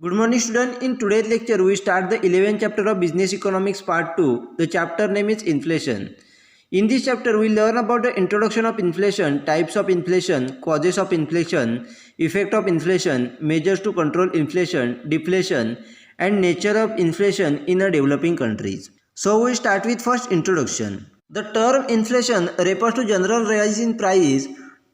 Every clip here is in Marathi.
Good morning student. In today's lecture we start the 11th chapter of Business Economics Part 2. The chapter name is Inflation. In this chapter we learn about the introduction of inflation, types of inflation, causes of inflation, effect of inflation, measures to control inflation, deflation and nature of inflation in a developing countries. So we start with first introduction. The term inflation refers to general rise in price.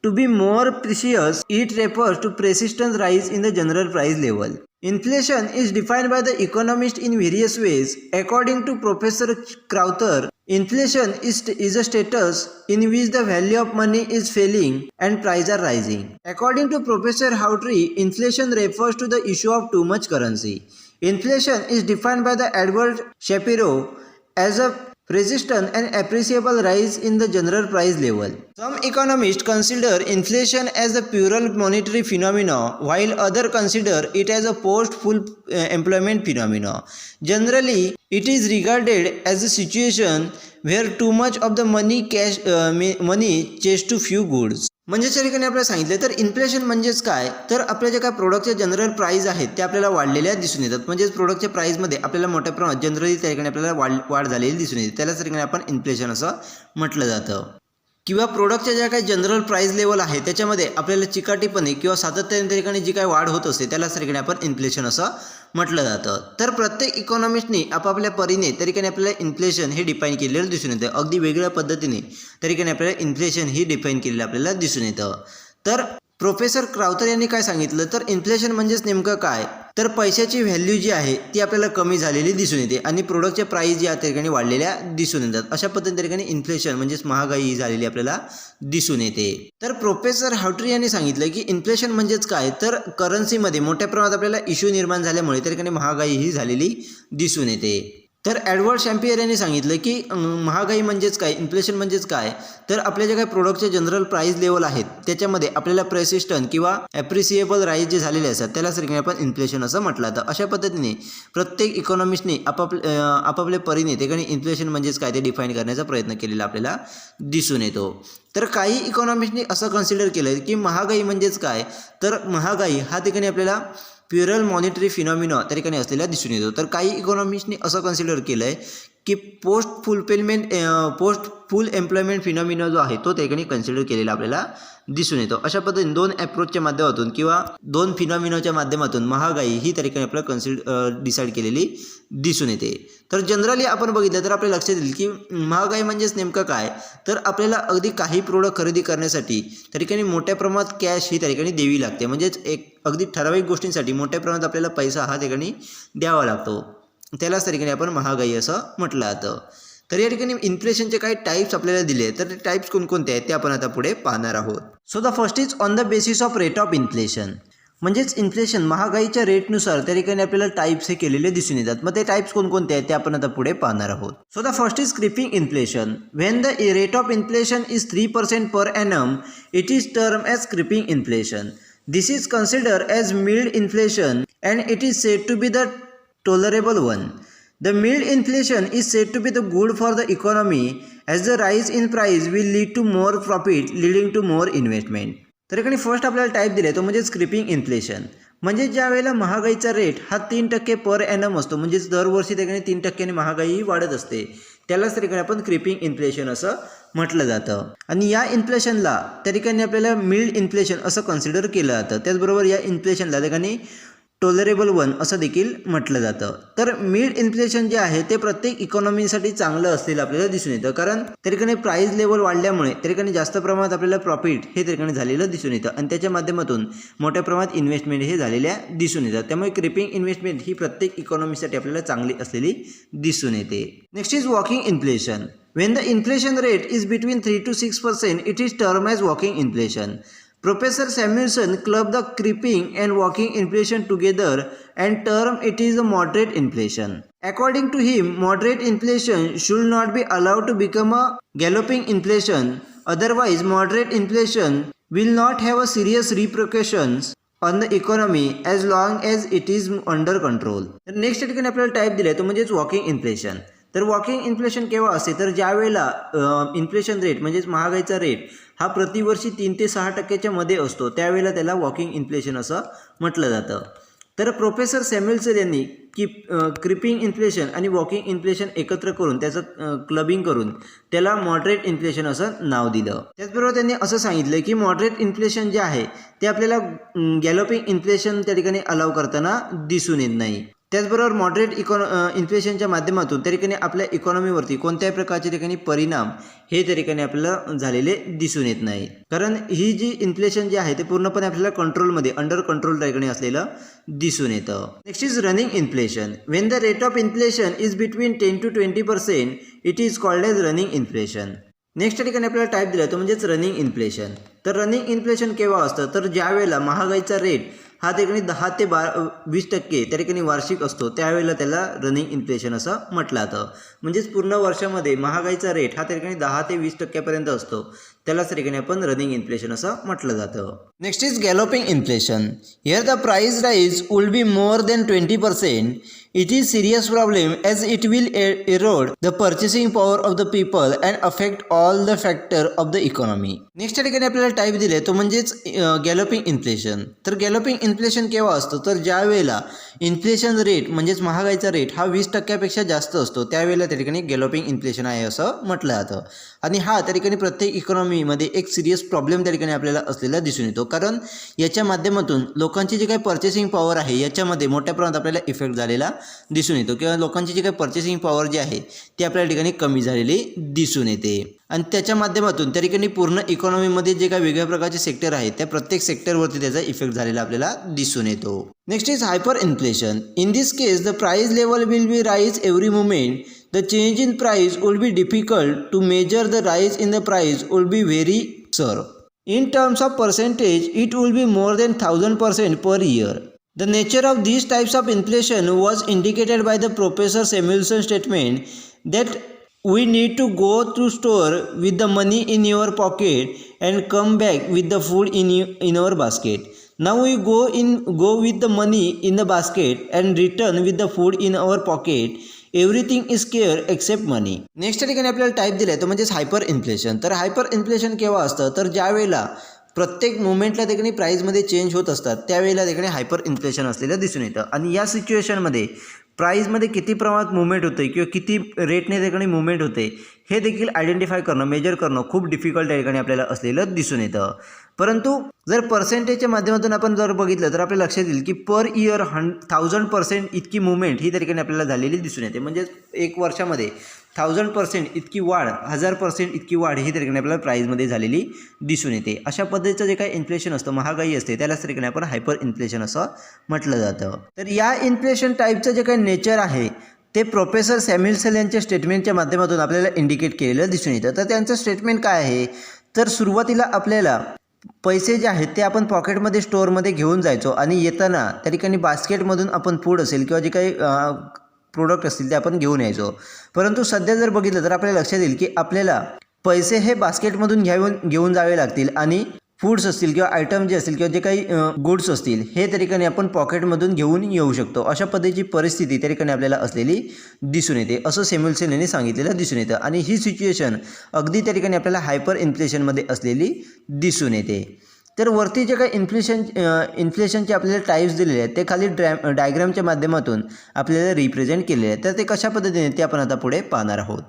To be more precise, it refers to persistent rise in the general price level. Inflation is defined by the economist in various ways. According to Professor Crowther, inflation is a status in which the value of money is falling and prices are rising. According to Professor Hawtrey, inflation refers to the issue of too much currency. Inflation is defined by the Edward Shapiro as a persistent and appreciable rise in the general price level. Some economists consider inflation as a pure monetary phenomenon, while others consider it as a post-full employment phenomenon. Generally, it is regarded as a situation where too much of the money chase to few goods. म्हणजे या ठिकाणी आपल्याला सांगितलं तर इन्फ्लेशन म्हणजेच काय, तर आपल्या ज्या काय प्रोडक्टच्या जनरल प्राइस आहेत त्या आपल्याला वाढलेल्या दिसून येतात. म्हणजे प्रोडक्टच्या प्राइसमध्ये आपल्याला मोठ्या प्रमाणात जनरली त्या ठिकाणी आपल्याला वाढ झालेली दिसून येते. त्यालाच त्या ठिकाणी आपण इन्फ्लेशन असं म्हटलं जातं. किंवा प्रोडक्टच्या ज्या काही जनरल प्राइस लेवल आहे त्याच्यामध्ये आपल्याला चिकाटीपणे किंवा सातत्याने त्या ठिकाणी जी काही वाढ होत असते त्यालाच त्या ठिकाणी आपण इन्फ्लेशन असं म्हटलं जातं. तर प्रत्येक इकॉनॉमिस्टनी आपापल्या परीने त्या ठिकाणी आपल्याला इन्फ्लेशन हे डिफाईन केलेलं दिसून येतं. अगदी वेगळ्या पद्धतीने त्या ठिकाणी आपल्याला इन्फ्लेशन ही डिफाईन केलेलं आपल्याला दिसून येतं. तर प्रोफेसर क्राउथर यांनी काय सांगितलं, तर इन्फ्लेशन म्हणजेच नेमकं काय, तर पैशाची व्हॅल्यू जी आहे ती आपल्याला कमी झालेली दिसून येते आणि प्रोडक्टच्या प्राइस ज्या त्या ठिकाणी वाढलेल्या दिसून येतात. अशा पद्धतीने त्या ठिकाणी इन्फ्लेशन म्हणजेच महागाई झालेली आपल्याला दिसून येते. तर प्रोफेसर हावट्री यांनी सांगितलं की इन्फ्लेशन म्हणजेच काय, तर करन्सीमध्ये मोठ्या प्रमाणात आपल्याला इश्यू निर्माण झाल्यामुळे त्या ठिकाणी महागाई ही झालेली दिसून येते. तर एडवर्ड शॅम्पियर यांनी सांगितलं की महागाई म्हणजेच काय, इन्फ्लेशन म्हणजेच काय, तर आपल्या जे काही प्रोडक्टचे जनरल प्राइस लेवल आहेत त्याच्यामध्ये आपल्याला पर्सिस्टंट किंवा ॲप्रिसिएबल राईज जे झालेले असतात त्यालाच आपण इन्फ्लेशन असं म्हटलं जातं. अशा पद्धतीने प्रत्येक इकॉनॉमिस्टनी आपापल्या परीने त्या ठिकाणी इन्फ्लेशन म्हणजेच काय ते डिफाईन करण्याचा प्रयत्न केलेला आपल्याला दिसून येतो. तर काही इकॉनॉमिस्टनी असं कन्सिडर केलं की महागाई म्हणजेच काय, तर महागाई हा ठिकाणी आपल्याला प्युरल मॉनिटरी फिनॉमिना त्या ठिकाणी असलेला दिसून येतो. तर काही इकॉनॉमिस्टनी असं कन्सिडर केलं आहे की पोस्ट फुल एम्प्लॉयमेंट फिनॉमिना जो आहे तो त्या ठिकाणी कन्सिडर केलेला आपल्याला दिसून येतो. अशा पद्धतीने दोन ॲप्रोचच्या माध्यमातून किंवा दोन फिनॉमिनाच्या माध्यमातून महागाई ही त्या ठिकाणी आपल्याला डिसाईड केलेली दिसून येते. तर जनरली आपण बघितलं तर आपल्या लक्षात येईल की महागाई म्हणजेच नेमकं काय, तर आपल्याला अगदी काही प्रोडक्ट खरेदी करण्यासाठी त्या ठिकाणी मोठ्या प्रमाणात कॅश ही त्या ठिकाणी द्यावी लागते. म्हणजेच एक अगदी ठराविक गोष्टींसाठी मोठ्या प्रमाणात आपल्याला पैसा हा ठिकाणी द्यावा लागतो. त्यालाच त्या ठिकाणी आपण महागाई असं म्हटलं जातं. तर या ठिकाणी इन्फ्लेशनचे काही टाईप्स आपल्याला दिले, तर ते टाईप्स कोणकोणते आहेत ते आपण आता पुढे पाहणार आहोत. So the first is on the basis of rate of inflation. म्हणजेच इन्फ्लेशन महागाईच्या रेटनुसार त्या ठिकाणी आपल्याला टाईप्स हे केलेले दिसून येतात. मग ते टाईप्स कोणकोणते आहेत ते आपण आता पुढे पाहणार आहोत. So the first is creeping inflation. When the rate of inflation is 3% per annum it is term as creeping inflation. This is considered as mild inflation and it is said to be the tolerable one. The mild inflation is said to be the good for the economy as the rise in price will lead to more profit leading to more investment. तर याकडे फर्स्ट आपल्याला टाईप दिले तो म्हणजेच क्रीपिंग इन्फ्लेशन. म्हणजे ज्या वेळेला महागाईचा रेट हा 3% पर एनम असतो, म्हणजेच दरवर्षी त्याकडे 3% महागाई वाढत असते, त्यालाच त्या ठिकाणी आपण क्रीपिंग इन्फ्लेशन असं म्हटलं जातं. आणि या इन्फ्लेशनला त्या ठिकाणी आपल्याला मिल्ड इन्फ्लेशन असं कन्सिडर केलं जातं. त्याचबरोबर या इन्फ्लेशनला त्या ठिकाणी टॉलरेबल वन असं देखील म्हटलं जातं. तर मिड इन्फ्लेशन जे आहे ते प्रत्येक इकॉनॉमीसाठी चांगलं असलेलं आपल्याला दिसून येतं, कारण त्या ठिकाणी प्राइस लेवल वाढल्यामुळे त्या ठिकाणी जास्त प्रमाणात आपल्याला प्रॉफिट हे त्या ठिकाणी झालेलं दिसून येतं आणि त्याच्या माध्यमातून मोठ्या प्रमाणात इन्व्हेस्टमेंट हे झालेल्या दिसून येतात. त्यामुळे क्रीपिंग इन्व्हेस्टमेंट ही प्रत्येक इकॉनॉमीसाठी आपल्याला चांगली असलेली दिसून येते. Next is walking inflation. When the inflation rate is between 3 to 6%, it is termed as walking inflation. Professor Samuelson clubbed the creeping and walking inflation together and termed it is a moderate inflation. According to him, moderate inflation should not be allowed to become a galloping inflation. Otherwise, moderate inflation will not have a serious repercussions on the economy as long as it is under control. Next ठिकाणी आपल्याला टाईप दिला आहे तो म्हणजेच वॉकिंग इन्फ्लेशन. तर वॉकिंग इन्फ्लेशन केव्हा असते, तर ज्या वेळेला इन्फ्लेशन रेट म्हणजेच महागाईचा रेट हा प्रतिवर्षी 3 ते 6% मध्ये असतो त्यावेळेला त्याला वॉकिंग इन्फ्लेशन असं म्हटलं जातं. तर प्रोफेसर सॅम्युएल्सन यांनी क्रिपिंग इन्फ्लेशन आणि वॉकिंग इन्फ्लेशन एकत्र करून त्याचं क्लबिंग करून त्याला मॉडरेट इन्फ्लेशन असं नाव दिलं. त्याचबरोबर त्यांनी असं सांगितलं की मॉडरेट इन्फ्लेशन जे आहे ते आपल्याला गॅलोपिंग इन्फ्लेशन त्या ठिकाणी अलाव करताना दिसून येत नाही. त्याचबरोबर मॉडरेट इन्फ्लेशनच्या माध्यमातून त्या ठिकाणी आपल्या इकॉनॉमीवरती कोणत्याही प्रकारचे ठिकाणी परिणाम हे त्या ठिकाणी आपल्याला झालेले दिसून येत नाही. कारण ही जी इन्फ्लेशन जे आहे ते पूर्णपणे आपल्याला कंट्रोलमध्ये अंडर कंट्रोल त्या ठिकाणी असलेलं दिसून येतं. Next is running inflation. When the rate of inflation is between 10 to 20% it is called as running inflation. Next त्या ठिकाणी आपल्याला टाईप दिला तो म्हणजेच रनिंग इन्फ्लेशन. तर रनिंग इन्फ्लेशन केव्हा असतं तर ज्या वेळेला महागाईचा रेट हा त्या ठिकाणी 10 ते 20% त्या ठिकाणी वार्षिक असतो त्यावेळेला त्याला रनिंग इन्फ्लेशन असं म्हटलं जातं. म्हणजेच पूर्ण वर्षामध्ये महागाईचा रेट हा त्या ठिकाणी 10 ते 20% असतो त्यालाच त्या ठिकाणी आपण रनिंग इन्फ्लेशन असं म्हटलं जातं. Next is galloping inflation. Here the price rise will be more than 20%. It is serious problem as it will erode the purchasing power of the people and affect all the factor of the economy. Next त्या ठिकाणी आपल्याला टाईप दिले तो म्हणजेच गॅलोपिंग इन्फ्लेशन. तर गॅलोपिंग इन्फ्लेशन केव्हा असतं तर ज्या वेळेला इन्फ्लेशन रेट म्हणजेच महागाईचा रेट हा 20% जास्त असतो त्यावेळेला त्या ठिकाणी गॅलोपिंग इन्फ्लेशन आहे असं म्हटलं जातं. आणि हा त्या ठिकाणी प्रत्येक इकॉनॉमीमध्ये एक सिरियस प्रॉब्लेम त्या ठिकाणी आपल्याला असलेला दिसून येतो. कारण याच्या माध्यमातून लोकांची जी काही पर्चेसिंग पॉवर आहे याच्यामध्ये मोठ्या प्रमाणात आपल्याला इफेक्ट झालेला दिसून येतो किंवा लोकांची जी काही पर्चेसिंग पॉवर जी आहे ती आपल्या ठिकाणी कमी झालेली दिसून येते. आणि त्याच्या माध्यमातून त्या ठिकाणी पूर्ण इकॉनॉमीमध्ये जे काही वेगळ्या प्रकारचे सेक्टर आहेत त्या प्रत्येक सेक्टरवरती त्याचा इफेक्ट झालेला आपल्याला दिसून येतो. Next is hyper inflation. In this case the price level will be rise every moment. The change in price will be difficult to measure. The rise in the price will be very sure. In terms of percentage, it will be more than 1000% per year. The nature of these types of inflation was indicated by the Professor Samuelson's statement that we need to go to store with the money in your pocket and come back with the food in our basket. Now we go with the money in the basket and return with the food in our pocket. Everything is care except money. Next त्या ठिकाणी आपल्याला टाईप दिला आहे तो म्हणजेच हायपर इन्फ्लेशन. तर हायपर इन्फ्लेशन केव्हा असतं तर ज्या वेळेला प्रत्येक मुवमेंटला ठिकाणी प्राईजमध्ये चेंज होत असतात त्यावेळेला ठिकाणी हायपर इन्फ्लेशन असलेलं दिसून येतं. आणि या सिच्युएशनमध्ये प्राईजमध्ये किती प्रमाणात मुवमेंट होते किंवा किती रेटने त्या ठिकाणी मुवमेंट होते हे देखील आयडेंटिफाय करणं मेजर करणं खूप डिफिकल्ट त्या ठिकाणी आपल्याला असलेलं दिसून येतं. परंतु जर पर्सेंटेजच्या माध्यमातून आपण जर बघितलं तर आपल्या लक्षात येईल की पर इयर 1000% इतकी मुवमेंट ही त्या ठिकाणी आपल्याला झालेली दिसून येते. म्हणजे एक वर्षामध्ये 1000% इतकी वाढ 1000% इतकी वाढ ही त्या ठिकाणी आपल्याला प्राईजमध्ये झालेली दिसून येते. अशा पद्धतीचं जे काही इन्फ्लेशन असतं महागाई असते त्यालाच त्या ठिकाणी आपण हायपर इन्फ्लेशन असं म्हटलं जातं. तर या इन्फ्लेशन टाईपचं जे काही नेचर आहे ते प्रोफेसर सॅम्युएल्सन यांच्या स्टेटमेंटच्या माध्यमातून आपल्याला इंडिकेट केलेलं दिसून येतं. तर त्यांचं स्टेटमेंट काय आहे तर सुरुवातीला आपल्याला पैसे जे आहेत ते आपण पॉकेटमध्ये स्टोअरमध्ये घेऊन जायचो आणि येताना त्या ठिकाणी बास्केटमधून आपण फूड असेल किंवा जे काही प्रोडक्ट असतील ते आपण घेऊन यायचो. परंतु सध्या जर बघितलं तर आपल्याला लक्षात येईल की आपल्याला पैसे हे बास्केटमधून घेऊन जावे लागतील आणि फूड्स असतील किंवा आयटम जे असतील किंवा जे काही गुड्स असतील हे त्या ठिकाणी आपण पॉकेटमधून घेऊन येऊ शकतो. अशा पद्धतीची परिस्थिती त्या ठिकाणी आपल्याला असलेली दिसून येते असं सॅम्युएल्सन यांनी सांगितलेलं दिसून येतं. आणि ही सिच्युएशन अगदी त्या ठिकाणी आपल्याला हायपर इन्फ्लेशनमध्ये असलेली दिसून येते. तर वरती जे काही इन्फ्लेशनचे आपल्याला टाईप्स दिलेले आहेत ते खाली डायग्रामच्या माध्यमातून आपल्याला रिप्रेझेंट केलेले आहेत. तर ते कशा पद्धतीने ते आपण आता पुढे पाहणार आहोत.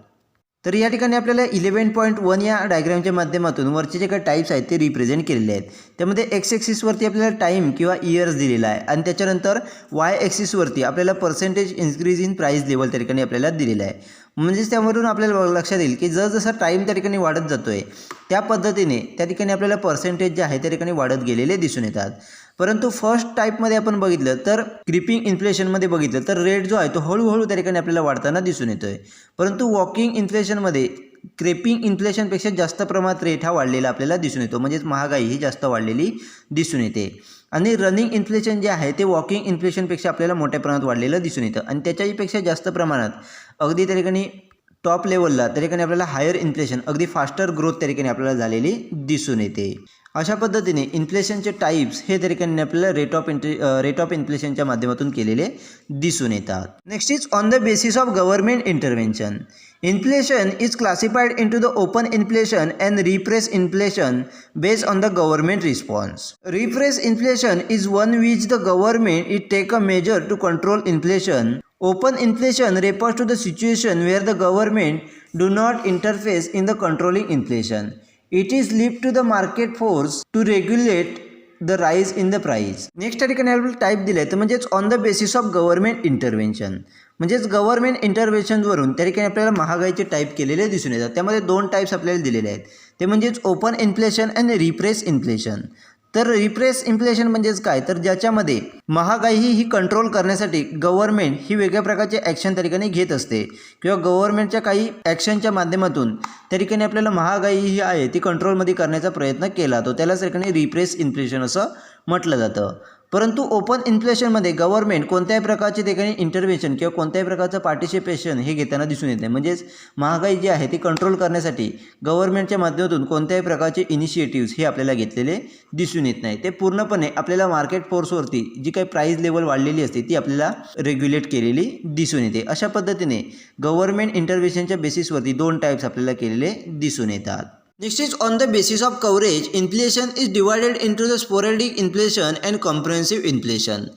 तर या ठिकाणी आपल्याला 11.1 या डायग्रामच्या माध्यमातून वरचे जे काही टाईप्स आहेत ते रिप्रेझेंट केलेले आहेत. त्यामध्ये एक्स ॲक्सिसवरती आपल्याला टाईम किंवा इयर्स दिलेला आहे आणि त्याच्यानंतर वाय ॲक्सिसवरती आपल्याला percentage increase in price level त्या ठिकाणी आपल्याला दिलेलं आहे. म्हणजेच त्यावरून आपल्याला लक्षात येईल की जसा टाईम त्या ठिकाणी वाढत जातो आहे त्या पद्धतीने त्या ठिकाणी आपल्याला पर्सेंटेज जे आहे त्या ठिकाणी वाढत गेलेले दिसून येतात. परंतु फर्स्ट टाईपमध्ये आपण बघितलं तर क्रिपिंग इन्फ्लेशनमध्ये बघितलं तर रेट जो आहे तो हळूहळू त्या ठिकाणी आपल्याला वाढताना दिसून येतो आहे. परंतु वॉकिंग इन्फ्लेशनमध्ये क्रेपिंग इन्फ्लेशनपेक्षा जास्त प्रमाणात रेट हा वाढलेला आपल्याला दिसून येतो. म्हणजेच महागाई ही जास्त वाढलेली दिसून येते. आणि रनिंग इन्फ्लेशन जे आहे ते वॉकिंग इन्फ्लेशनपेक्षा आपल्याला मोठ्या प्रमाणात वाढलेलं दिसून येतं. आणि त्याच्याहीपेक्षा जास्त प्रमाणात अगदी त्या ठिकाणी टॉप लेवलला त्या ठिकाणी आपल्याला हायर इन्फ्लेशन अगदी फास्टर ग्रोथ त्या ठिकाणी आपल्याला झालेली दिसून येते. अशा पद्धतीने इन्फ्लेशनचे टाईप्स हे त्या ठिकाणी आपल्याला रेट ऑफ इन्फ्लेशनच्या माध्यमातून केलेले दिसून येतात. Next is on the basis of government intervention. Inflation is classified into the open inflation and repressed inflation based on the government response. Repressed inflation is one which the government it take a measure to control inflation. Open inflation refers to the situation where the government do not interface in the controlling inflation. It is left to the market force to regulate the rise in the price. Next त्या ठिकाणी आपल्याला टाईप दिले तर म्हणजेच on the basis of government intervention, म्हणजेच गव्हर्नमेंट इंटरव्हेन्शनवरून त्या ठिकाणी आपल्याला महागाईचे टाईप केलेले दिसून येतात. त्यामध्ये दोन टाईप्स आपल्याला दिलेले आहेत, ते म्हणजेच ओपन इन्फ्लेशन आणि रिप्रेस इन्फ्लेशन. तर रिप्रेस इन्फ्लेशन म्हणजेच काय, तर ज्याच्यामध्ये महागाई ही कंट्रोल करण्यासाठी गव्हर्नमेंट ही वेगळ्या प्रकारचे ॲक्शन त्या ठिकाणी घेत असते किंवा गव्हर्नमेंटच्या काही ॲक्शनच्या माध्यमातून त्या ठिकाणी आपल्याला महागाई ही आहे ती कंट्रोलमध्ये करण्याचा प्रयत्न केला जातो, त्यालाच त्या ठिकाणी रिप्रेस इन्फ्लेशन असं म्हटलं जातं. परंतु ओपन इन्फ्लेशनमध्ये गव्हर्नमेंट कोणत्याही प्रकारचे ठिकाणी इंटरव्हेन्शन किंवा कोणत्याही प्रकारचं पार्टिसिपेशन हे घेताना दिसून येत नाही. म्हणजेच महागाई जी आहे ती कंट्रोल करण्यासाठी गव्हर्नमेंटच्या माध्यमातून कोणत्याही प्रकारचे इनिशिएटिव्स हे आपल्याला घेतलेले दिसून येत नाही. ते पूर्णपणे आपल्याला मार्केट फोर्सवरती जी काही प्राईस लेवल वाढलेली असते ती आपल्याला रेग्युलेट केलेली दिसून येते. अशा पद्धतीने गव्हर्नमेंट इंटरव्हेन्शनच्या बेसिसवरती दोन टाईप्स आपल्याला केलेले दिसून येतात. Next is on the basis of coverage, inflation is divided into the sporadic inflation and comprehensive inflation.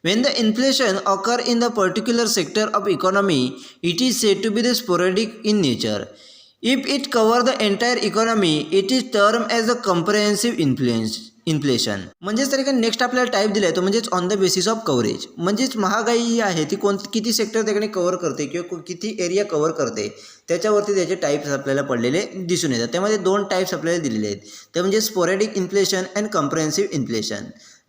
When the inflation occur in the particular sector of economy, it is said to be the sporadic in nature. If it cover the entire economy, it is termed as the comprehensive inflation. म्हणजेच तरी नेक्स्ट आपल्याला टाईप दिला आहे तो म्हणजेच on the basis of coverage, म्हणजेच महागाई ही आहे ती किती सेक्टर त्याकडे कव्हर करते किंवा किती एरिया कव्हर करते त्याच्यावरती त्याचे टाईप्स आपल्याला पडलेले दिसून येतात. त्यामध्ये दोन टाईप्स आपल्याला दिलेले आहेत, ते म्हणजे स्पोरॅडिक इन्फ्लेशन अँड कम्प्रेहेन्सिव्ह इन्फ्लेशन.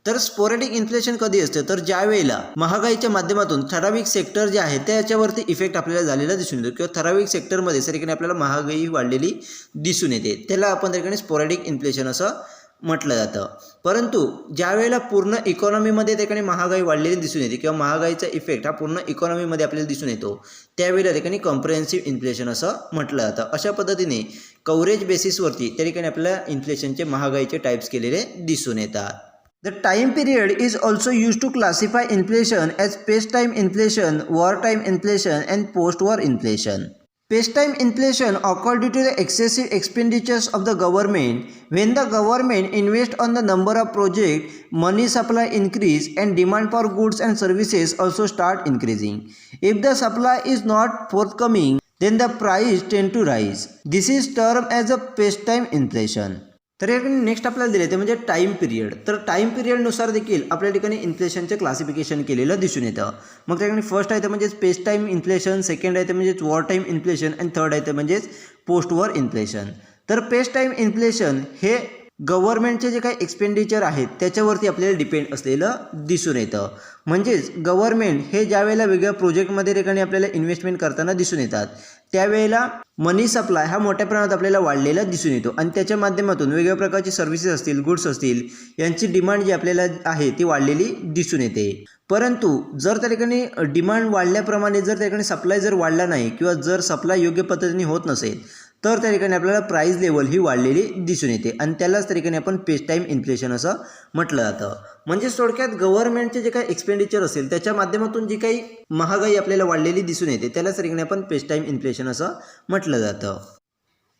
तर स्पोरॅडिक इन्फ्लेशन कधी असतं, तर ज्या वेळेला महागाईच्या माध्यमातून ठराविक सेक्टर जे आहे त्याच्यावरती इफेक्ट आपल्याला झालेला दिसून येतो किंवा ठराविक सेक्टरमध्ये सरीकडे आपल्याला महागाई वाढलेली दिसून येते, त्याला आपण त्या ठिकाणी स्पोरॅडिक इन्फ्लेशन असं म्हटलं जातं. परंतु ज्या वेळेला पूर्ण इकॉनॉमीमध्ये त्या ठिकाणी महागाई वाढलेली दिसून येते किंवा महागाईचा इफेक्ट हा पूर्ण इकॉनॉमीमध्ये आपल्याला दिसून येतो त्यावेळेला त्या ठिकाणी कम्प्रेहेन्सिव्ह इन्फ्लेशन असं म्हटलं जातं. अशा पद्धतीने कव्हरेज बेसिसवरती त्या ठिकाणी आपल्याला इन्फ्लेशनचे महागाईचे टाईप्स केलेले दिसून येतात. The time period is also used to classify inflation as peacetime inflation, wartime inflation, and post-war inflation. Peacetime inflation occurred due to the excessive expenditures of the government. When the government invests on the number of projects, money supply increase and demand for goods and services also start increasing. If the supply is not forthcoming, then the price tend to rise. This is termed as a peacetime inflation. तर या ठिकाणी नेक्स्ट आपल्याला दिले ते म्हणजे टाईम पिरियड. तर टाईम पिरियडनुसार देखील आपल्या ठिकाणी इन्फ्लेशनचं क्लासिफिकेशन केलेलं दिसून येतं. मग त्या ठिकाणी फर्स्ट आहे ते म्हणजेच पेस टाईम इन्फ्लेशन, सेकंड आहे ते म्हणजेच वॉर टाईम इन्फ्लेशन आणि थर्ड आहे ते म्हणजेच पोस्ट वॉर इन्फ्लेशन. तर पेस टाईम इन्फ्लेशन हे गव्हर्नमेंटचे जे काही एक्सपेंडिचर आहेत त्याच्यावरती आपल्याला डिपेंड असलेलं दिसून येतं. म्हणजेच गव्हर्नमेंट हे ज्या वेळेला वेगळ्या प्रोजेक्टमध्ये ठिकाणी आपल्याला इन्व्हेस्टमेंट करताना दिसून येतात त्यावेळेला मनी सप्लाय हा मोठ्या प्रमाणात आपल्याला वाढलेला दिसून येतो आणि त्याच्या माध्यमातून वेगवेगळ्या प्रकारची सर्व्हिसेस असतील, गुड्स असतील, यांची डिमांड जी आपल्याला आहे ती वाढलेली दिसून येते. परंतु जर त्या ठिकाणी डिमांड वाढल्याप्रमाणे जर त्या ठिकाणी सप्लाय जर वाढला नाही किंवा जर सप्लाय योग्य पद्धतीने होत नसेल तर त्या ठिकाणी आपल्याला प्राईस लेवल ही वाढलेली दिसून येते आणि त्यालाच त्या ठिकाणी आपण पेस टाईम इन्फ्लेशन असं म्हटलं जातं. म्हणजे थोडक्यात गव्हर्नमेंटचे जे काही एक्सपेंडिचर असेल त्याच्या माध्यमातून जी काही महागाई आपल्याला वाढलेली दिसून येते त्यालाच त्या ठिकाणी आपण पेस टाईम इन्फ्लेशन असं म्हटलं जातं.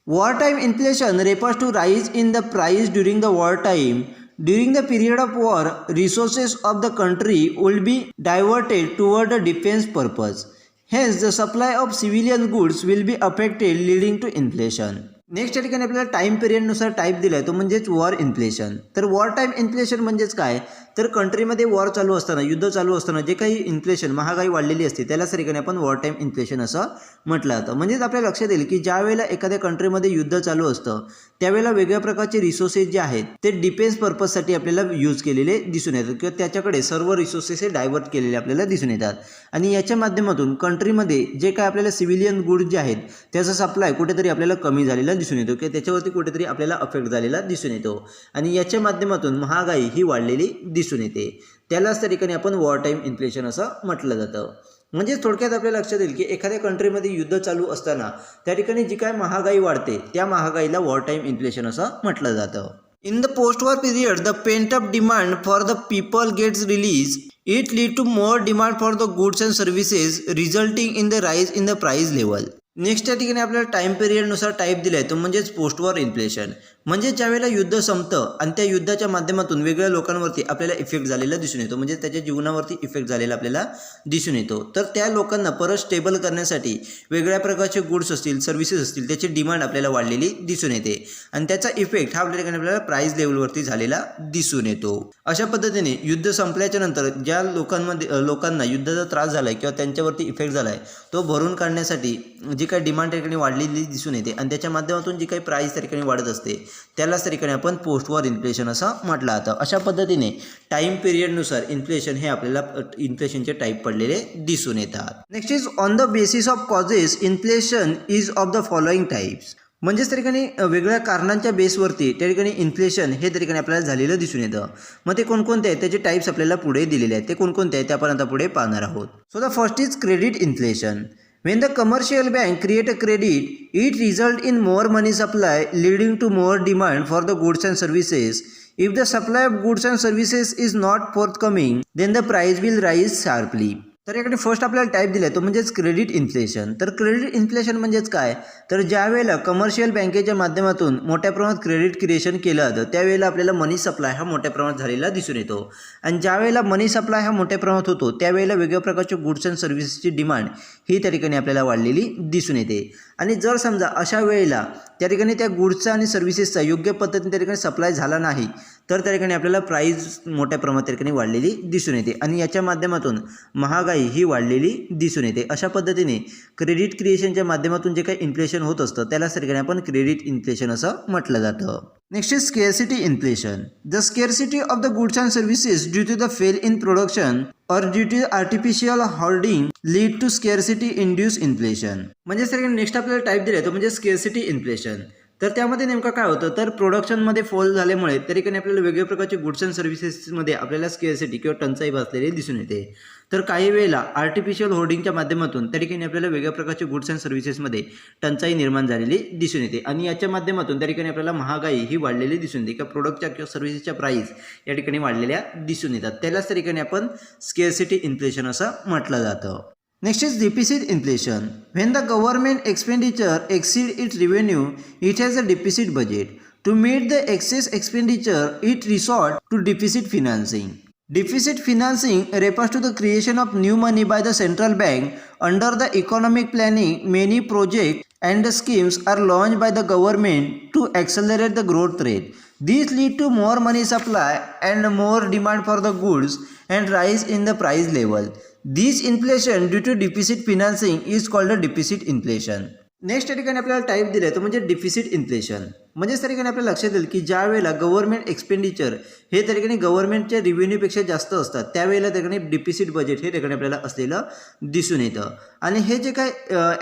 War time inflation refers to rise in the price during the war time. During the period of war, resources of the country will be diverted toward the defense purpose. Hence, the supply of civilian goods will be affected, leading to inflation. Next या ठिकाणी आपल्याला टाईम पिरियडनुसार टाईप दिला आहे तो म्हणजेच वॉर इन्फ्लेशन. तर वॉर टाईम इन्फ्लेशन म्हणजेच काय, तर कंट्रीमध्ये वॉर चालू असताना, युद्ध चालू असताना जे काही इन्फ्लेशन महागाई वाढलेली असते त्यालाच ठिकाणी आपण वॉर टाईम इन्फ्लेशन असं म्हटलं जातं. म्हणजेच आपल्या लक्षात येईल की ज्या वेळेला एखाद्या कंट्रीमध्ये युद्ध चालू असतं त्यावेळेला वेगळ्या प्रकारचे रिसोर्सेस जे आहेत ते डिफेन्स पर्पजसाठी आपल्याला यूज केलेले दिसून येतात किंवा त्याच्याकडे सर्व रिसोर्सेस हे डायव्हर्ट केलेले आपल्याला दिसून येतात आणि याच्या माध्यमातून कंट्रीमध्ये जे काय आपल्याला सिव्हिलियन गुड्स जे आहेत त्याचा सप्लाय कुठेतरी आपल्याला कमी झालेला दिसून येतो किंवा त्याच्यावरती कुठेतरी आपल्याला अफेक्ट झालेला दिसून येतो आणि याच्या माध्यमातून महागाई ही वाढलेली दिसून येते. त्यालाच त्या ठिकाणी आपण वॉर टाईम इन्फ्लेशन असं म्हटलं जातं. म्हणजे थोडक्यात आपल्याला लक्षात येईल की एखाद्या कंट्रीमध्ये युद्ध चालू असताना त्या ठिकाणी जी काय महागाई वाढते त्या महागाईला वॉर टाईम इन्फ्लेशन असं म्हटलं जातं. In the post-war period, the pent-up demand for the people gets released. It leads to more demand for the goods and services, resulting in the rise in the price level. Next त्या ठिकाणी आपल्याला टाईम पिरियडनुसार टाईप दिला आहे तो म्हणजेच पोस्ट वॉर इन्फ्लेशन. म्हणजे ज्यावेळेला युद्ध संपतं आणि त्या युद्धाच्या माध्यमातून वेगवेगळ्या लोकांवरती आपल्याला इफेक्ट झालेला दिसून येतो, म्हणजे त्याच्या जीवनावरती इफेक्ट झालेला आपल्याला दिसून येतो. तर त्या लोकांना परत स्टेबल करण्यासाठी वेगवेगळ्या प्रकारचे गुड्स असतील, सर्व्हिसेस असतील, त्याची डिमांड आपल्याला वाढलेली दिसून येते आणि त्याचा इफेक्ट हा आपल्या ठिकाणी आपल्याला प्राईस लेवलवरती झालेला दिसून येतो. अशा पद्धतीने युद्ध संपल्याच्या नंतर ज्या लोकांना युद्धाचा त्रास झाला आहे किंवा त्यांच्यावरती इफेक्ट झाला आहे तो भरून काढण्यासाठी जी काही डिमांड त्या ठिकाणी वाढलेली दिसून येते आणि त्याच्या माध्यमातून जी काही प्राईस त्या ठिकाणी वाढत असते त्यालाच त्या ठिकाणी आपण पोस्ट वॉर इन्फ्लेशन असं म्हटलं जातं. अशा पद्धतीने टाईम पिरियडनुसार इन्फ्लेशन हे आपल्याला इन्फ्लेशनचे टाईप पडलेले दिसून येतात. Next is on the basis of causes inflation is of the following types. म्हणजेच त्या ठिकाणी वेगवेगळ्या कारणांच्या बेसवरती त्या ठिकाणी इन्फ्लेशन हे त्या ठिकाणी आपल्याला झालेलं दिसून येतं. मग ते कोणकोणते आहेत त्याचे टाईप्स आपल्याला पुढे दिलेले आहेत. ते कोणकोणते आहेत ते आपण आता पुढे पाहणार आहोत. So the first is credit inflation. When the commercial bank create a credit, it result in more money supply leading to more demand for the goods and services. If the supply of goods and services is not forthcoming, then the price will rise sharply. तर याकडे फर्स्ट आपल्याला टाईप दिला आहे तो म्हणजेच क्रेडिट इन्फ्लेशन. तर क्रेडिट इन्फ्लेशन म्हणजेच काय, तर ज्या वेळेला कमर्शियल बँकेच्या माध्यमातून मोठ्या प्रमाणात क्रेडिट क्रिएशन केलं जातं त्यावेळेला आपल्याला मनी सप्लाय हा मोठ्या प्रमाणात झालेला दिसून येतो आणि ज्या वेळेला मनी सप्लाय हा मोठ्या प्रमाणात होतो त्यावेळेला वेगवेगळ्या प्रकारच्या गुड्स अँड सर्व्हिसेसची डिमांड ही त्या ठिकाणी आपल्याला वाढलेली दिसून येते. आणि जर समजा अशा वेळेला त्या ठिकाणी त्या गुड्सचा आणि सर्व्हिसेसचा योग्य पद्धतीने त्या ठिकाणी सप्लाय झाला नाही तर त्या ठिकाणी आपल्याला प्राईस मोठ्या प्रमाणात त्या ठिकाणी वाढलेली दिसून येते आणि याच्या माध्यमातून महागाई ही वाढलेली दिसून येते. अशा पद्धतीने क्रेडिट क्रिएशनच्या माध्यमातून जे काही इन्फ्लेशन होत असतं त्याला त्या ठिकाणी आपण क्रेडिट इन्फ्लेशन असं म्हटलं जातं. Next is scarcity inflation. The scarcity of the goods and services due to the fail in production और due to artificial hoarding lead to scarcity induced inflation. म्हणजे सर नेक्स्ट आपल्याला टाईप दिला आहे तो म्हणजे स्केअरसिटी इन्फ्लेशन. तर त्यामध्ये नेमकं काय होतं तर प्रोडक्शनमध्ये फॉल झाल्यामुळे त्या ठिकाणी आपल्याला वेगवेगळ्या प्रकारचे गुड्स अँड सर्व्हिसेसमध्ये आपल्याला स्केअरसिटी किंवा टंचाई भासलेली दिसून येते. तर काही वेळेला आर्टिफिशियल होर्डिंगच्या माध्यमातून त्या ठिकाणी आपल्याला वेगळ्या प्रकारचे गुड्स अँड सर्व्हिसेसमध्ये टंचाई निर्माण झालेली दिसून येते आणि याच्या माध्यमातून त्या ठिकाणी आपल्याला महागाई ही वाढलेली दिसून येते किंवा प्रोडक्टच्या किंवा सर्व्हिसेसच्या प्राईस या ठिकाणी वाढलेल्या दिसून येतात. त्यालाच त्या ठिकाणी आपण स्केअरसिटी इन्फ्लेशन असं म्हटलं जातं. Next is deficit inflation. When the government expenditure exceeds its revenue, it has a deficit budget. To meet the excess expenditure, it resorts to deficit financing. Deficit financing refers to the creation of new money by the central bank. Under the economic planning, many projects and schemes are launched by the government to accelerate the growth rate. These lead to more money supply and more demand for the goods and rise in the price level. This inflation due to deficit financing is called a deficit inflation. Next या ठिकाणी आपल्याला टाईप दिला आहे तो म्हणजे डिफिसिट इन्फ्लेशन. म्हणजेच त्या ठिकाणी आपल्याला लक्षात येईल की ज्या वेळेला गव्हर्नमेंट एक्सपेंडिचर हे त्या ठिकाणी गव्हर्नमेंटच्या रिव्हेन्यूपेक्षा जास्त असतात त्यावेळेला त्या ठिकाणी डिफिसिट बजेट हे त्या ठिकाणी आपल्याला असलेलं दिसून येतं. आणि हे जे काय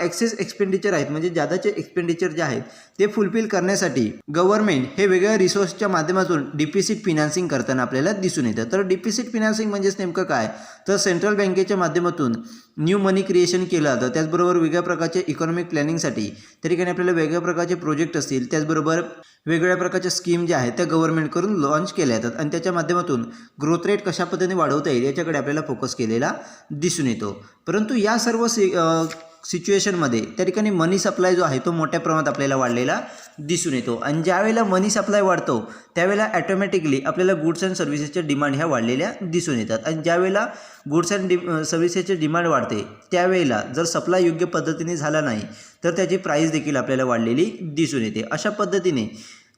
एक्सेस एक्सपेंडिचर आहेत म्हणजे जादाचे एक्सपेंडिचर जे आहेत ते फुलफिल करण्यासाठी गव्हर्नमेंट हे वेगवेगळ्या रिसोर्सच्या माध्यमातून डिफिसिट फिनान्सिंग करताना आपल्याला दिसून येतं. तर डिफिसिट फिनान्सिंग म्हणजेच नेमकं काय, तर सेंट्रल बँकेच्या माध्यमातून न्यू मनी क्रिएशन केलं जातं. त्याचबरोबर वेगळ्या प्रकारचे इकॉनॉमिक प्लॅनिंगसाठी त्या ठिकाणी आपल्याला वेगवेगळ्या प्रकारचे प्रोजेक्ट असतील, त्याचबरोबर वेगवेगळ्या प्रकारच्या स्कीम ज्या आहेत त्या गव्हर्नमेंटकडून लॉन्च केल्या जातात आणि त्याच्या माध्यमातून ग्रोथ रेट कशा पद्धतीने वाढवता येईल याच्याकडे आपल्याला फोकस केलेला दिसून येतो. परंतु या सर्व सिच्युएशनमध्ये त्या ठिकाणी मनी सप्लाय जो आहे तो मोठ्या प्रमाणात आपल्याला वाढलेला दिसून येतो आणि ज्यावेळेला मनी सप्लाय वाढतो त्यावेळेला ॲटोमॅटिकली आपल्याला गुड्स अँड सर्व्हिसेसच्या डिमांड ह्या वाढलेल्या दिसून येतात आणि ज्यावेळेला गुड्स अँड सर्व्हिसेसची डिमांड वाढते त्यावेळेला जर सप्लाय योग्य पद्धतीने झाला नाही तर त्याची प्राईस देखील आपल्याला वाढलेली दिसून येते. अशा पद्धतीने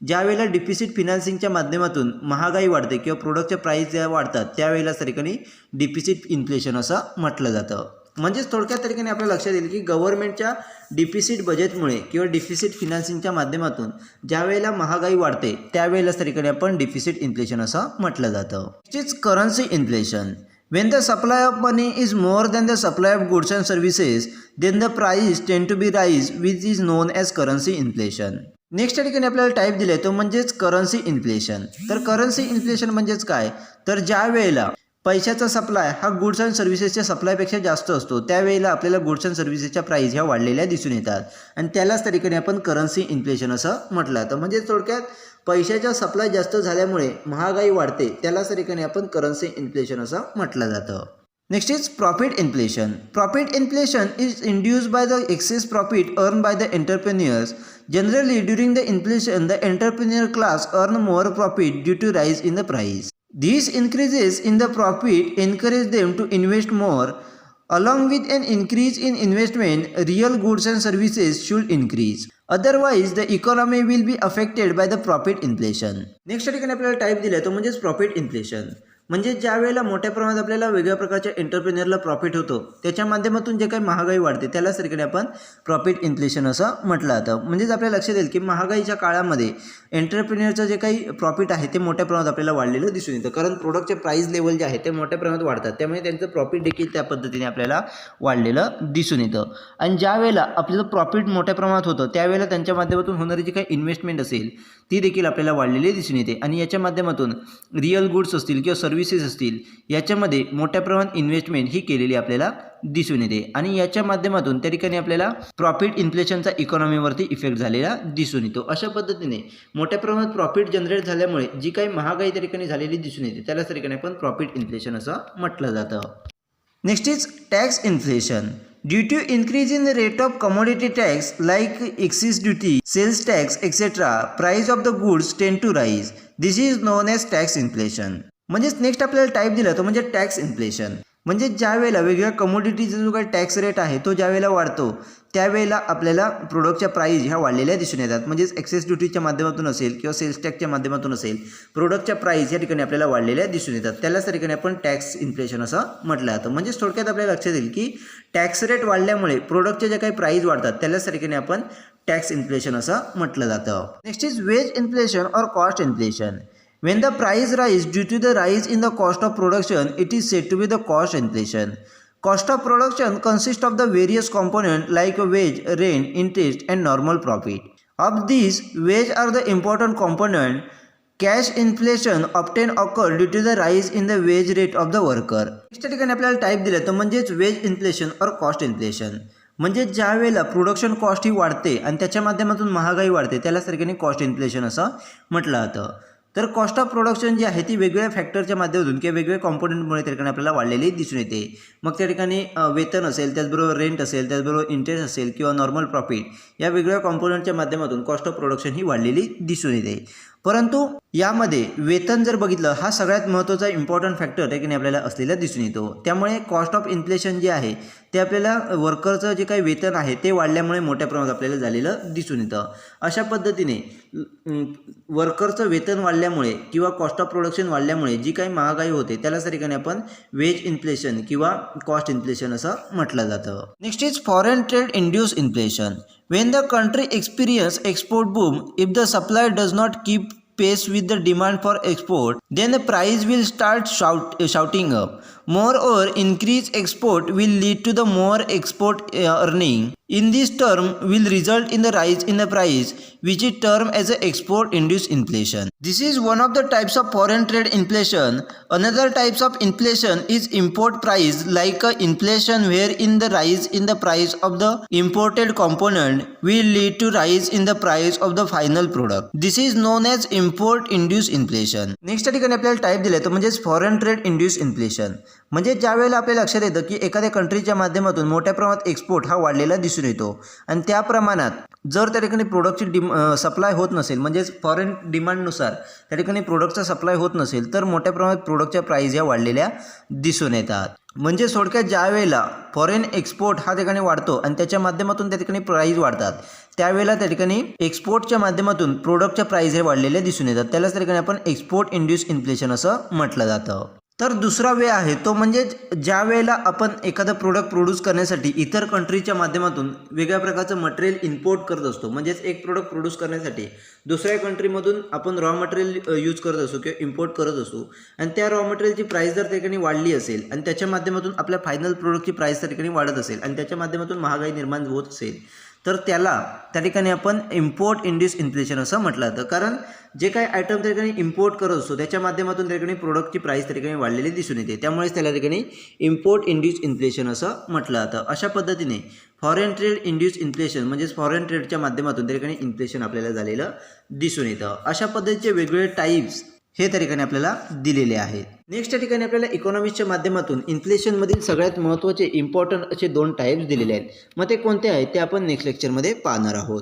ज्यावेळेला डिफिसिट फिनान्सिंगच्या माध्यमातून महागाई वाढते किंवा प्रोडक्टच्या प्राईस ज्या वाढतात त्यावेळेला त्या ठिकाणी डिफिसिट इन्फ्लेशन असं म्हटलं जातं. म्हणजेच थोडक्यात त्या ठिकाणी आपल्याला लक्षात येईल की गव्हर्नमेंटच्या डिफिसिट बजेटमुळे किंवा डिफिसिट फिनान्सिंगच्या माध्यमातून ज्यावेळेला महागाई वाढते त्यावेळेलाच त्या ठिकाणी आपण डिफिसिट इन्फ्लेशन असं म्हटलं जातं. Is currency inflation. When the supply of money is more than the supply of goods and services, then the price tend to be rise, which is known as currency inflation. Next या ठिकाणी आपल्याला टाईप दिला आहे तो म्हणजेच करन्सी इन्फ्लेशन. तर करन्सी इन्फ्लेशन म्हणजेच काय, तर ज्या वेळेला पैशाचा सप्लाय हा गुड्स अँड सर्व्हिसेसच्या सप्लायपेक्षा जास्त असतो त्यावेळेला आपल्याला गुड्स अँड सर्व्हिसेसच्या प्राईस ह्या वाढलेल्या दिसून येतात आणि त्यालाच त्या ठिकाणी आपण करन्सी इन्फ्लेशन असं म्हटलं जातं. म्हणजे थोडक्यात पैशाचा सप्लाय जास्त झाल्यामुळे महागाई वाढते त्यालाच त्या ठिकाणी आपण करन्सी इन्फ्लेशन असं म्हटलं जातं. Next is profit inflation. Profit inflation is induced by the excess profit earned by the entrepreneurs. Generally, during the inflation, the entrepreneur class earn more profit due to rise in the price. These increases in the profit encourage them to invest more. Along with an increase in investment, real goods and services should increase. Otherwise, the economy will be affected by the profit inflation. Next ठिकाणी आपल्याला टाईप दिला तो म्हणजेच प्रॉफिट इन्फ्लेशन. म्हणजे ज्या वेळेला मोठ्या प्रमाणात आपल्याला वेगळ्या प्रकारच्या एंटरप्रेन्युअरला प्रॉफिट होतो त्याच्या माध्यमातून जे काही महागाई वाढते त्यालाच ठिकाणी आपण प्रॉफिट इन्फ्लेशन असं म्हटलं जातं. म्हणजेच आपल्या लक्षात येईल की महागाईच्या काळामध्ये एंटरप्रेन्युअरचं जे काही प्रॉफिट आहे ते मोठ्या प्रमाणात आपल्याला वाढलेलं दिसून येतं, कारण प्रोडक्टचे प्राईस लेवल जे आहे ते मोठ्या प्रमाणात वाढतात, त्यामुळे त्यांचं प्रॉफिट देखील त्या पद्धतीने आपल्याला वाढलेलं दिसून येतं. आणि ज्या वेळेला आपल्याला प्रॉफिट मोठ्या प्रमाणात होतं त्यावेळेला त्यांच्या माध्यमातून होणारी जी काही इन्व्हेस्टमेंट असेल ती देखील आपल्याला वाढलेली दिसून येते. आणि याच्या माध्यमातून रिअल गुड्स असतील किंवा सर्व्हिसेस असतील याच्यामध्ये मोठ्या प्रमाणात इन्व्हेस्टमेंट ही केलेली आपल्याला दिसून येते. आणि याच्या माध्यमातून त्या ठिकाणी आपल्याला प्रॉफिट इन्फ्लेशनचा इकॉनॉमीवरती इफेक्ट झालेला दिसून येतो. अशा पद्धतीने मोठ्या प्रमाणात प्रॉफिट जनरेट झाल्यामुळे जी काही महागाई त्या ठिकाणी झालेली दिसून येते त्यालाच त्या ठिकाणी आपण प्रॉफिट इन्फ्लेशन असं म्हटलं जातं. Next is tax inflation. Due to increase in the rate of commodity tax like excise duty, sales tax, etc., price of the goods tend to rise. This is known as tax inflation. म्हणजेच नेक्स्ट आपल्याला टाईप दिला तो म्हणजे टॅक्स इन्फ्लेशन. म्हणजे ज्या वेळेला वेगवेगळ्या कमोडिटीचा जो काही टॅक्स रेट आहे तो ज्या वेळेला वाढतो त्यावेळेला आपल्याला प्रोडक्टच्या प्राईस ह्या वाढलेल्या दिसून येतात. म्हणजेच एक्सेस ड्युटीच्या माध्यमातून असेल किंवा सेल्स टॅक्सच्या माध्यमातून असेल प्रोडक्टच्या प्राईस या ठिकाणी आपल्याला वाढलेल्या दिसून येतात. त्यालाच त्या ठिकाणी आपण टॅक्स इन्फ्लेशन असं म्हटलं जातं. म्हणजेच थोडक्यात आपल्याला लक्षात येईल की टॅक्स रेट वाढल्यामुळे प्रोडक्टच्या ज्या काही प्राईस वाढतात त्यालाच त्या ठिकाणी आपण टॅक्स इन्फ्लेशन असं म्हटलं जातं. Next is wage inflation or cost inflation. When the price rise due to the rise in the cost of production, it is said to be the cost inflation. Cost of production consists of the various components like wage, rent, interest, and normal profit. Of these, wage are the important component. Cash inflation often occur due to the rise in the wage rate of the worker. Next ठिकाणी आपल्याला टाईप दिलं तर म्हणजेच वेज इन्फ्लेशन और कॉस्ट इन्फ्लेशन. म्हणजे ज्या वेळेला प्रोडक्शन कॉस्ट ही वाढते आणि त्याच्या माध्यमातून महागाई वाढते त्यालाच ठिकाणी कॉस्ट इन्फ्लेशन असं म्हटलं जातं. तर कॉस्ट ऑफ प्रोडक्शन जी आहे ती वेगवेगळ्या फॅक्टरच्या माध्यमातून किंवा वेगवेगळ्या कॉम्पोनंटमुळे त्या ठिकाणी आपल्याला वाढलेली दिसून येते. मग त्या ठिकाणी वेतन असेल, त्याचबरोबर रेंट असेल, त्याचबरोबर इंटरेस्ट असेल किंवा नॉर्मल प्रॉफिट या वेगवेगळ्या कॉम्पोनंटच्या माध्यमातून कॉस्ट ऑफ प्रोडक्शन ही वाढलेली दिसून येते. परंतु यामध्ये वेतन जर बघितलं हा सगळ्यात महत्त्वाचा इम्पॉर्टंट फॅक्टर त्या ठिकाणी आपल्याला असलेला दिसून येतो. त्यामुळे कॉस्ट ऑफ इन्फ्लेशन जे आहे ते आपल्याला वर्करचं जे काही वेतन आहे ते वाढल्यामुळे मोठ्या प्रमाणात आपल्याला झालेलं दिसून येतं. अशा पद्धतीने वर्करचं वेतन वाढल्यामुळे किंवा कॉस्ट ऑफ प्रोडक्शन वाढल्यामुळे जी काही महागाई होते त्याला त्या ठिकाणी आपण वेज इन्फ्लेशन किंवा कॉस्ट इन्फ्लेशन असं म्हटलं जातं. Next is foreign trade induce inflation. When the country experiences export boom, if the supply does not keep pace with the demand for export, then the price will start shooting up. Moreover, increased export will lead to the more export earning. In this term will result in the rise in the price, which is termed as a export-induced inflation. This is one of the types of foreign trade inflation. Another types of inflation is import price, like a inflation wherein the rise in the price of the imported component will lead to rise in the price of the final product. This is known as import-induced inflation. Next ठिकाणी आपल्याला टाईप दिले तर म्हणजेच फॉरेन ट्रेड इंड्यूस इन्फ्लेशन. म्हणजे ज्या वेळेला आपल्या लक्षात येतं की एखाद्या कंट्रीच्या माध्यमातून मोठ्या प्रमाणात एक्सपोर्ट हा वाढलेला दिसून येतो आणि त्या प्रमाणात जर त्या ठिकाणी प्रोडक्टची सप्लाय होत नसेल म्हणजेच फॉरेन डिमांडनुसार त्या ठिकाणी प्रोडक्टचा सप्लाय होत नसेल तर मोठ्या प्रमाणात प्रोडक्टच्या प्राईस या वाढलेल्या दिसून येतात. म्हणजे थोडक्यात ज्या वेळेला फॉरेन एक्सपोर्ट हा ठिकाणी वाढतो आणि त्याच्या माध्यमातून त्या ठिकाणी प्राईस वाढतात त्यावेळेला त्या ठिकाणी एक्सपोर्टच्या माध्यमातून प्रोडक्टच्या प्राईस हे वाढलेले दिसून येतात. त्यालाच त्या ठिकाणी आपण एक्सपोर्ट इंड्यूस इन्फ्लेशन असं म्हटलं जातं. तर दुसरा वे आहे तो म्हणजे ज्या वेळेला आपण एखादं प्रोडक्ट प्रोड्यूस करण्यासाठी इतर कंट्रीच्या माध्यमातून वेगळ्या प्रकारचं मटेरियल इम्पोर्ट करत असतो. म्हणजेच एक प्रोडक्ट प्रोड्यूस करण्यासाठी दुसऱ्या कंट्रीमधून आपण रॉ मटेरियल यूज करत असतो किंवा इम्पोर्ट करत असतो आणि त्या रॉ मटेरियलची प्राईस जर त्या ठिकाणी वाढली असेल आणि त्याच्या माध्यमातून आपल्या फायनल प्रोडक्टची प्राईस त्या ठिकाणी वाढत असेल आणि त्याच्या माध्यमातून महागाई निर्माण होत असेल तर त्याला त्या ठिकाणी आपण इम्पोर्ट इंड्यूस इन्फ्लेशन असं म्हटलं जातं. कारण जे काही आयटम त्या ठिकाणी इम्पोर्ट करत असतो त्याच्या माध्यमातून त्या ठिकाणी प्रोडक्टची प्राईस त्या ठिकाणी वाढलेली दिसून येते. त्यामुळेच त्याला ठिकाणी इम्पोर्ट इंड्यूस इन्फ्लेशन असं म्हटलं जातं. अशा पद्धतीने फॉरेन ट्रेड इंड्यूस इन्फ्लेशन म्हणजेच फॉरेन ट्रेडच्या माध्यमातून त्या ठिकाणी इन्फ्लेशन आपल्याला झालेलं दिसून येतं. अशा पद्धतीचे वेगवेगळे टाईप्स हे त्या ठिकाणी आपल्याला दिलेले आहेत. नेक्स्ट त्या ठिकाणी आपल्याला इकॉनॉमिक्सच्या माध्यमातून इन्फ्लेशनमधील सगळ्यात महत्त्वाचे इम्पॉर्टंट असे 2 टाईप्स दिलेले आहेत. मग ते कोणते आहेत ते आपण नेक्स्ट लेक्चरमध्ये पाहणार आहोत.